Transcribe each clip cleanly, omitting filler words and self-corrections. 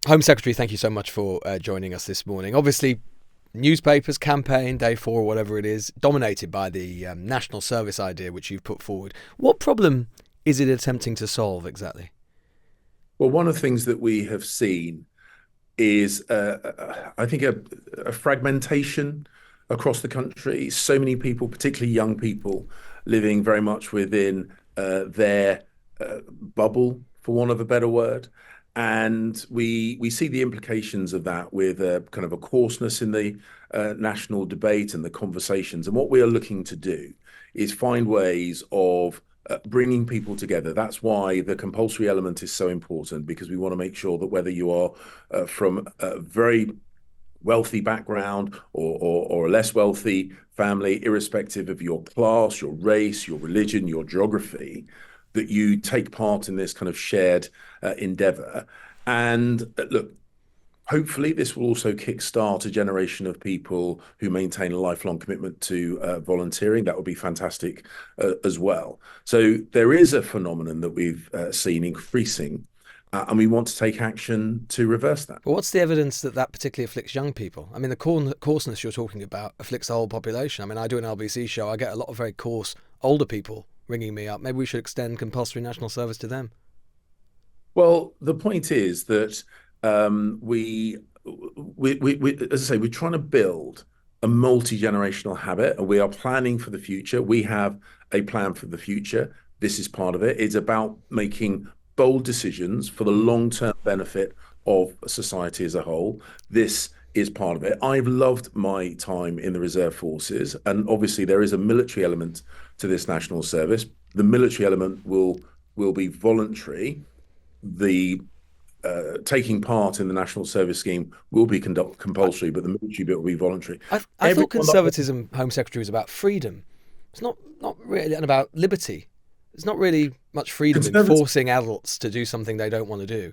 Home Secretary, thank you so much for joining us this morning. Obviously, newspapers, campaign, day four, or whatever it is, dominated by the national service idea which you've put forward. What problem is it attempting to solve exactly? Well, one of the things that we have seen is, I think, a fragmentation across the country. So many people, particularly young people, living very much within their bubble, for want of a better word. And we see the implications of that with a kind of a coarseness in the national debate and the conversations. And what we are looking to do is find ways of bringing people together. That's why the compulsory element is so important, because we want to make sure that whether you are from a very wealthy background or a less wealthy family, irrespective of your class, your race, your religion, your geography, that you take part in this kind of shared endeavor. And look, hopefully this will also kickstart a generation of people who maintain a lifelong commitment to volunteering. That would be fantastic as well. So there is a phenomenon that we've seen increasing, and we want to take action to reverse that. But what's the evidence that that particularly afflicts young people? I mean, the coarseness you're talking about afflicts the whole population. I mean, I do an LBC show. I get a lot of very coarse older people ringing me up. Maybe we should extend compulsory national service to them. Well, the point is that we, as I say, we're trying to build a multi-generational habit, and we are planning for the future. We have a plan for the future. This is part of it. It's about making bold decisions for the long-term benefit of society as a whole. This is part of it. I've loved my time in the reserve forces, and obviously there is a military element to this national service. The military element will be voluntary. The taking part in the national service scheme will be compulsory, but the military bit will be voluntary. I thought Everyone conservatism, Home Secretary, was about freedom. It's not really and about liberty. There's not really much freedom in conservative forcing adults to do something they don't want to do.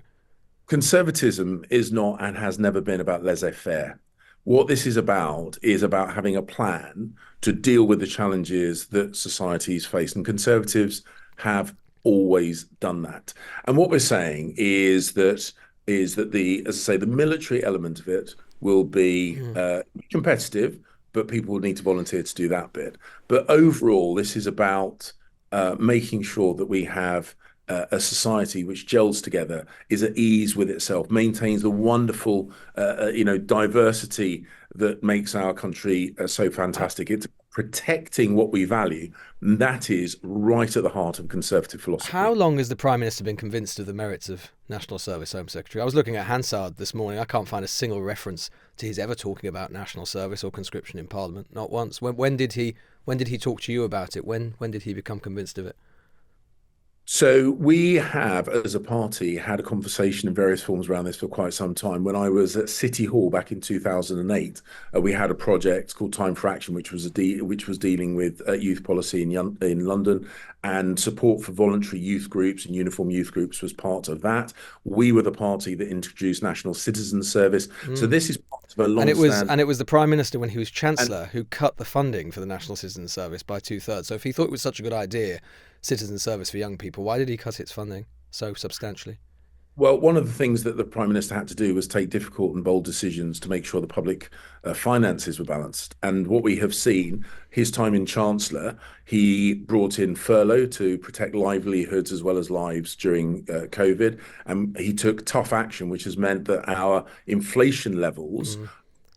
conservatism is not and has never been about laissez-faire. What this is about having a plan to deal with the challenges that societies face, and conservatives have always done that. And what we're saying is that the, as I say, the military element of it will be Mm. competitive, but people will need to volunteer to do that bit. But overall, this is about making sure that we have a society which gels together, is at ease with itself, maintains the wonderful, diversity that makes our country so fantastic. It's protecting what we value, and that is right at the heart of conservative How philosophy. long has the Prime Minister been convinced of the merits of national service, Home Secretary? I was looking at Hansard this morning. I can't find a single reference to his ever talking about national service or conscription in Parliament. Not once. When did he talk to you about it? When did he become convinced of it? So we have, as a party, had a conversation in various forms around this for quite some time. When I was at City Hall back in 2008, we had a project called Time for Action, which was dealing with youth policy in London, and support for voluntary youth groups and uniform youth groups was part of that. We were the party that introduced National Citizen Service. So Mm. this is part of a And it was long-standing. and it was the Prime Minister when he was And Chancellor who cut the funding for the National Citizen Service by two-thirds. So if he thought it was such a good idea, citizen service for young people, why did he cut its funding so substantially? Well, one of the things that the Prime Minister had to do was take difficult and bold decisions to make sure the public finances were balanced. And what we have seen, his time in Chancellor, he brought in furlough to protect livelihoods as well as lives during COVID. And he took tough action, which has meant that our inflation levels Mm.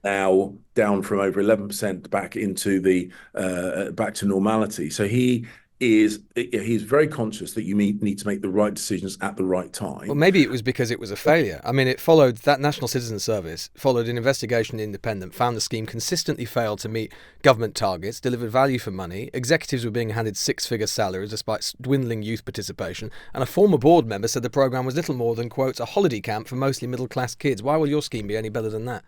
now down from over 11% back to normality. So he's very conscious that you need to make the right decisions at the right Well, time. maybe it was because it was a failure. I mean, that National Citizen Service followed an investigation independent, found the scheme consistently failed to meet government targets, delivered value for money. Executives were being handed six-figure salaries despite dwindling youth participation, and a former board member said the programme was little more than, quote, a holiday camp for mostly middle-class kids. Why will your scheme be any better than that?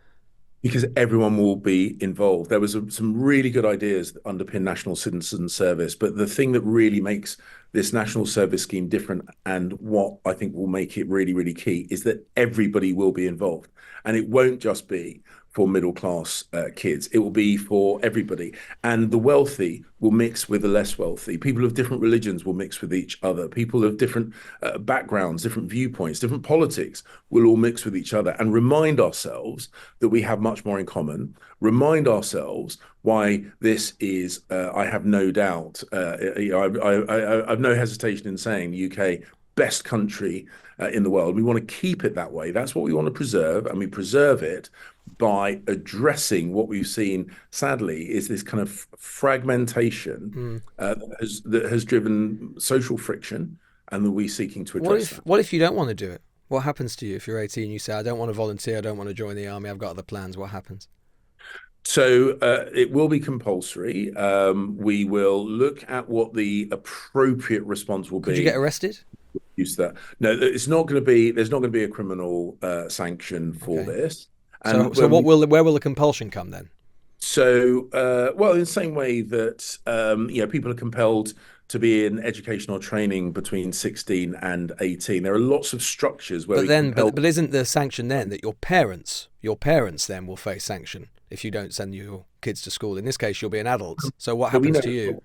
Because everyone will be involved. There was some really good ideas that underpin national citizen service, but the thing that really makes this national service scheme different, and what I think will make it really, really key, is that everybody will be involved. And it won't just be for middle class kids. It will be for everybody. And the wealthy will mix with the less wealthy. People of different religions will mix with each other. People of different backgrounds, different viewpoints, different politics will all mix with each other, and remind ourselves that we have much more in common. Remind ourselves why this is, I have no doubt, I've no hesitation in saying the UK best country in the world. We want to keep it that way. That's what we want to preserve, and we preserve it by addressing what we've seen, sadly, is this kind of fragmentation that has driven social friction, and that we're seeking to address that. What if you don't want to do it? What happens to you if you're 18? You say, I don't want to volunteer. I don't want to join the army. I've got other plans. What happens? So it will be compulsory. We will look at what the appropriate response will be. Could you get arrested? Use that. No, it's not going to be. There's not going to be a criminal sanction for this. And so where will the compulsion come then? So, well, in the same way that people are compelled to be in educational training between 16 and 18. There are lots of structures where but isn't the sanction then that your parents then will face sanction if you don't send your kids to school? In this case, you'll be an adult. So what happens to you?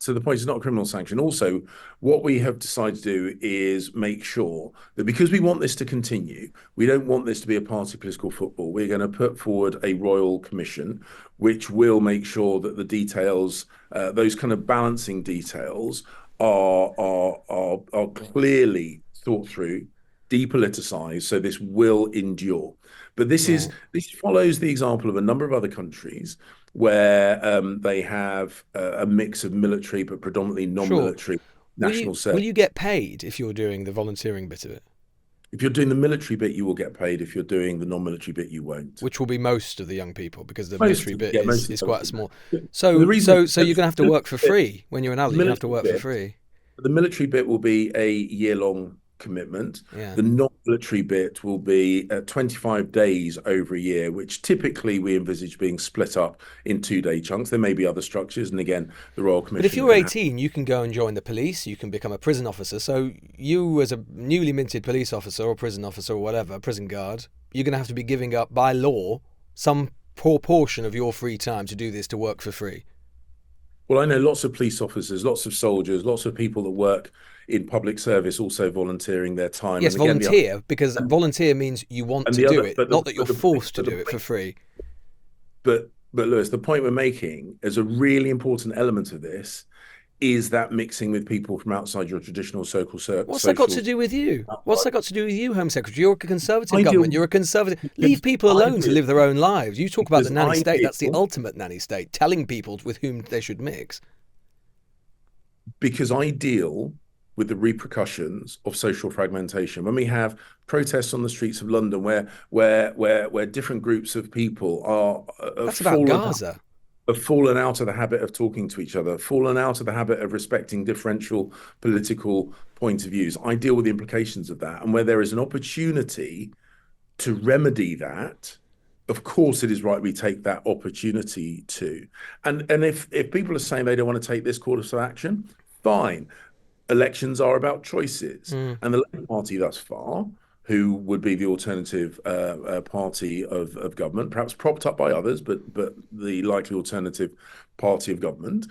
To the point, it's not a criminal sanction. Also, what we have decided to do is make sure that, because we want this to continue, we don't want this to be a party political football. We're going to put forward a royal commission, which will make sure that the details, those kind of balancing details, are clearly thought through, depoliticized, so this will endure. But this follows the example of a number of other countries where they have a mix of military but predominantly non-military national service. Will you get paid if you're doing the volunteering bit of it? If you're doing the military bit, you will get paid. If you're doing the non-military bit, you won't. Which will be most of the young people, because the military bit is quite small. So you're going to have to work for free when you're an adult. You have to work for free. The military bit will be a year-long commitment. Yeah. The non-military bit will be 25 days over a year, which typically we envisage being split up in 2-day chunks. There may be other structures, and again, the Royal Commission. But if you're 18, you can go and join the police. You can become a prison officer. So you, as a newly minted police officer or prison officer or whatever, prison guard, you're going to have to be giving up by law some proportion of your free time to do this, to work for free. Well, I know lots of police officers, lots of soldiers, lots of people that work in public service also volunteering their time. Yes, volunteer, because volunteer means you want to do it, not that you're forced to do it for free. But Lewis, the point we're making is a really important element of this is that mixing with people from outside your traditional social circle. What's that got to do with you? What's that got to do with you, Home Secretary? You're a Conservative government. You're a Conservative. Leave people alone to live their own lives. You talk about the nanny state. That's the ultimate nanny state, telling people with whom they should mix. Because I deal with the repercussions of social fragmentation. When we have protests on the streets of London where different groups of people that's about Gaza. Have fallen out of the habit of talking to each other, fallen out of the habit of respecting differential political point of views. I deal with the implications of that. And where there is an opportunity to remedy that, of course, it is right we take that opportunity to. And if people are saying they don't want to take this course of action, fine. Elections are about choices. And the Labour Party thus far, who would be the alternative party of government, perhaps propped up by others, but the likely alternative party of government,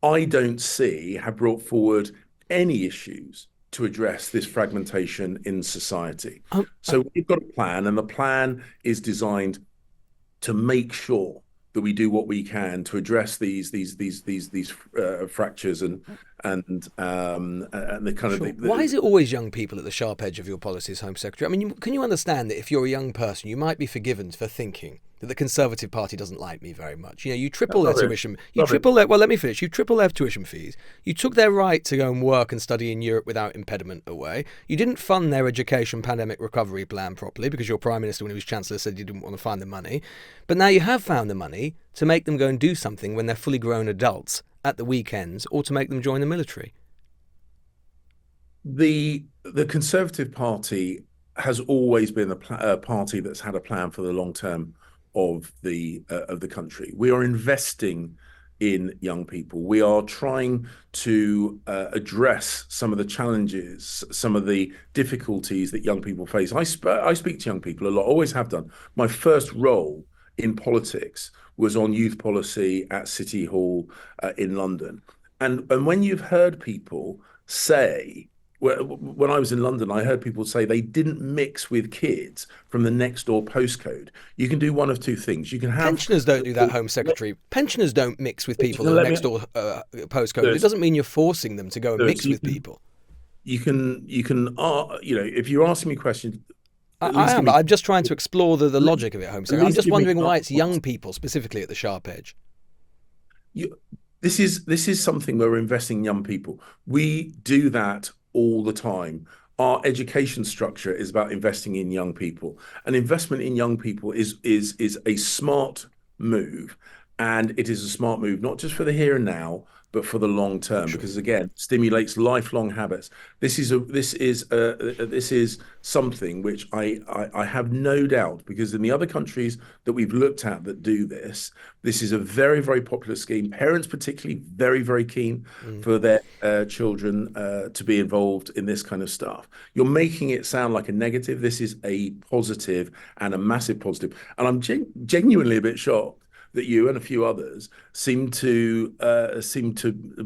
I don't see have brought forward any issues to address this fragmentation in society. So we've got a plan, and the plan is designed to make sure that we do what we can to address these fractures and the kind of. Why is it always young people at the sharp edge of your policies, Home Secretary? I mean, can you understand that if you're a young person, you might be forgiven for thinking that the Conservative Party doesn't like me very much? You know, you triple their tuition. Well, let me finish. You triple their tuition fees. You took their right to go and work and study in Europe without impediment away. You didn't fund their education pandemic recovery plan properly because your Prime Minister, when he was Chancellor, said you didn't want to find the money. But now you have found the money to make them go and do something when they're fully grown adults at the weekends, or to make them join the military. The Conservative Party has always been a party that's had a plan for the long term of the country. We are investing in young people. We are trying to address some of the challenges, some of the difficulties that young people face. I speak to young people a lot, always have done. My first role in politics was on youth policy at City Hall in London. And when you've heard people say, when I was in London, I heard people say they didn't mix with kids from the next door postcode. You can do one of two things. You can have Pensioners don't do that, Home Secretary. Pensioners don't mix with people in the let me next door postcode. It doesn't mean you're forcing them to go and mix with people. if you're asking me questions, at I least give am. me I'm just trying to explore the logic of it, Home at Secretary. I'm least just give me wondering why it's examples. young people specifically at the sharp edge. You, this is something where we're investing in young people. We do that all the time. Our education structure is about investing in young people. An investment in young people is a smart move, and it is a smart move not just for the here and now, but for the long term, Sure. because again, stimulates lifelong habits. This is something which I have no doubt, because in the other countries that we've looked at that do this, this is a very, very popular scheme. Parents particularly very, very keen for their children to be involved in this kind of stuff. You're making it sound like a negative. This is a positive, and a massive positive. And I'm genuinely a bit shocked that you and a few others seem to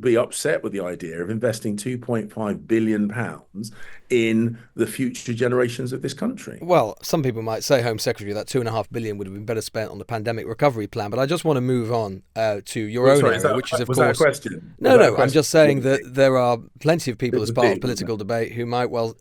be upset with the idea of investing 2.5 billion pounds in the future generations of this country. Well, some people might say, Home Secretary, that 2.5 billion would have been better spent on the pandemic recovery plan. But I just want to move on to your Well, own sorry, area, which is, of was that a course, question? Was no, that a no. I'm question? just saying that there are plenty of people It as was part of big, wasn't political it? debate who might well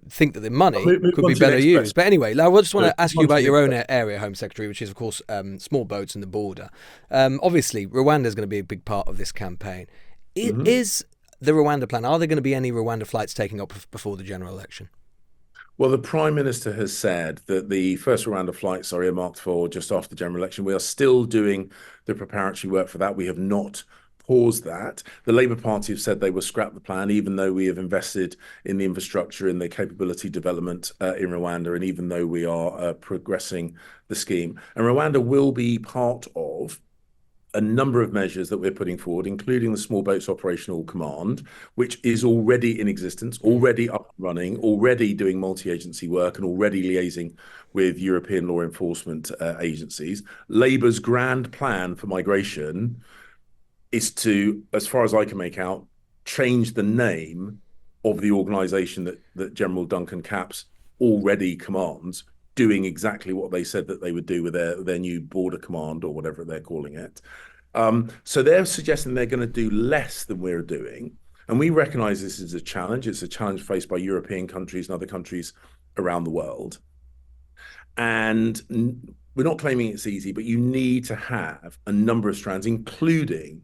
think that the money Move could on be to your better next used. question. But anyway, I just want Move to ask you on to about your your next own question. area, Home Secretary, which is, of course, small boats and the border. Obviously, Rwanda is going to be a big part of this campaign. Mhm. Is the Rwanda plan, are there going to be any Rwanda flights taking off before the general election? Well, the Prime Minister has said that the first round of flights are earmarked for just after the general election. We are still doing the preparatory work for that. We have not paused that. The Labour Party have said they will scrap the plan, even though we have invested in the infrastructure, in the capability development in Rwanda, and even though we are progressing the scheme. And Rwanda will be part of a number of measures that we're putting forward, including the Small Boats Operational Command, which is already in existence, already up and running, already doing multi-agency work, and already liaising with European law enforcement agencies. Labour's grand plan for migration is to, as far as I can make out, change the name of the organisation that General Duncan Capps already commands, doing exactly what they said that they would do with their new border command, or whatever they're calling it. So they're suggesting they're going to do less than we're doing. And we recognize this is a challenge. It's a challenge faced by European countries and other countries around the world. And we're not claiming it's easy, but you need to have a number of strands, including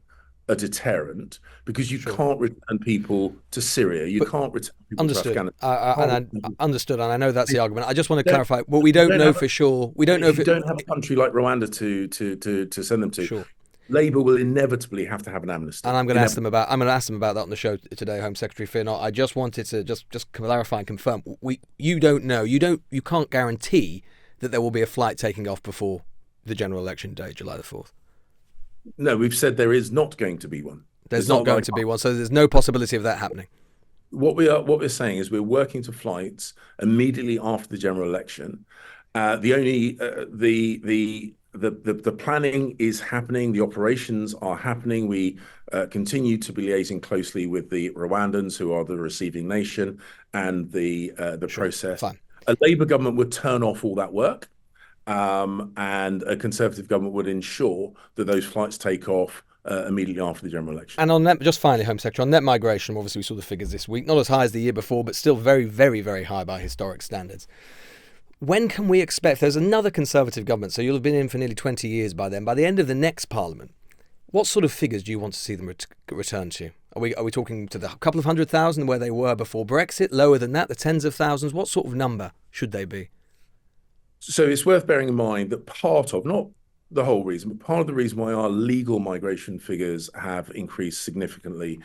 a deterrent, because you Sure. can't return people to Syria. You But can't return people to understood. Afghanistan. You can't return people. Understood, and I know that's the argument. I just want to Don't- clarify. What we If you don't don't know have a, for sure, we don't know if if you it. don't have a country like Rwanda to send them to, Sure. Labour will inevitably have to have an And amnesty. I'm going to ask them about. I'm going to ask them about that on the show today, Home Secretary. Fear not. I just wanted to just clarify and confirm. You don't know. You can't guarantee that there will be a flight taking off before the general election day, July the 4th. No, we've said there is not going to be one. There's It's not not going like to be one, so there's no possibility of that happening. what we're saying is we're working to flights immediately after the general election. The only the planning is happening. The operations are happening. We continue to be liaising closely with the Rwandans, who are the receiving nation, and the Sure. process. Fine. A Labour government would turn off all that work, and a Conservative government would ensure that those flights take off immediately after the general election. And on net, just finally, Home Secretary, on net migration, obviously we saw the figures this week, not as high as the year before, but still very, very, very high by historic standards. When can we expect, there's another Conservative government, so you'll have been in for nearly 20 years by then, by the end of the next Parliament, what sort of figures do you want to see them return to? Are we talking to the couple of 100,000 where they were before Brexit, lower than that, the tens of thousands? What sort of number should they be? So it's worth bearing in mind that part of, not the whole reason, but part of the reason why our legal migration figures have increased significantly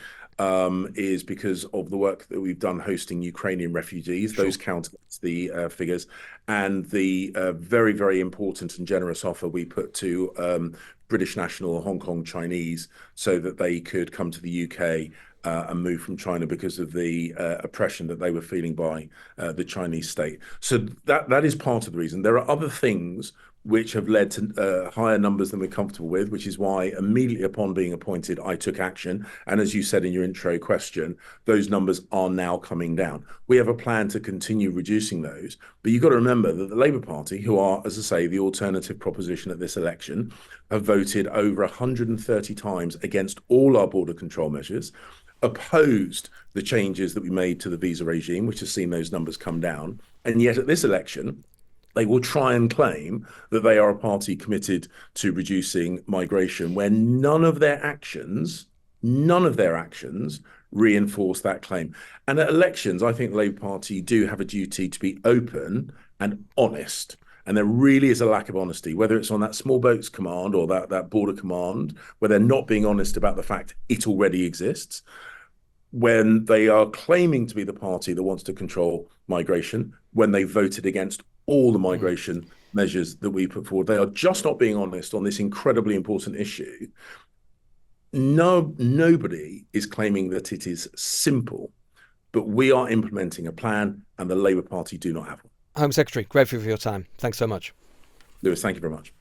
is because of the work that we've done hosting Ukrainian refugees. Sure. Those count against the figures, and the very, very important and generous offer we put to British national Hong Kong Chinese so that they could come to the UK and move from China because of the oppression that they were feeling by the Chinese state. So that is part of the reason. There are other things which have led to higher numbers than we're comfortable with, which is why immediately upon being appointed, I took action. And as you said in your intro question, those numbers are now coming down. We have a plan to continue reducing those. But you've got to remember that the Labour Party, who are, as I say, the alternative proposition at this election, have voted over 130 times against all our border control measures, opposed the changes that we made to the visa regime, which has seen those numbers come down. And yet at this election, they will try and claim that they are a party committed to reducing migration, where none of their actions reinforce that claim. And at elections, I think the Labour Party do have a duty to be open and honest. And there really is a lack of honesty, whether it's on that small boats command or that border command, where they're not being honest about the fact it already exists. When they are claiming to be the party that wants to control migration, when they voted against all the migration measures that we put forward. They are just not being honest on this incredibly important issue. No, nobody is claiming that it is simple, but we are implementing a plan and the Labour Party do not have one. Home Secretary, grateful for your time. Thanks so much. Lewis, thank you very much.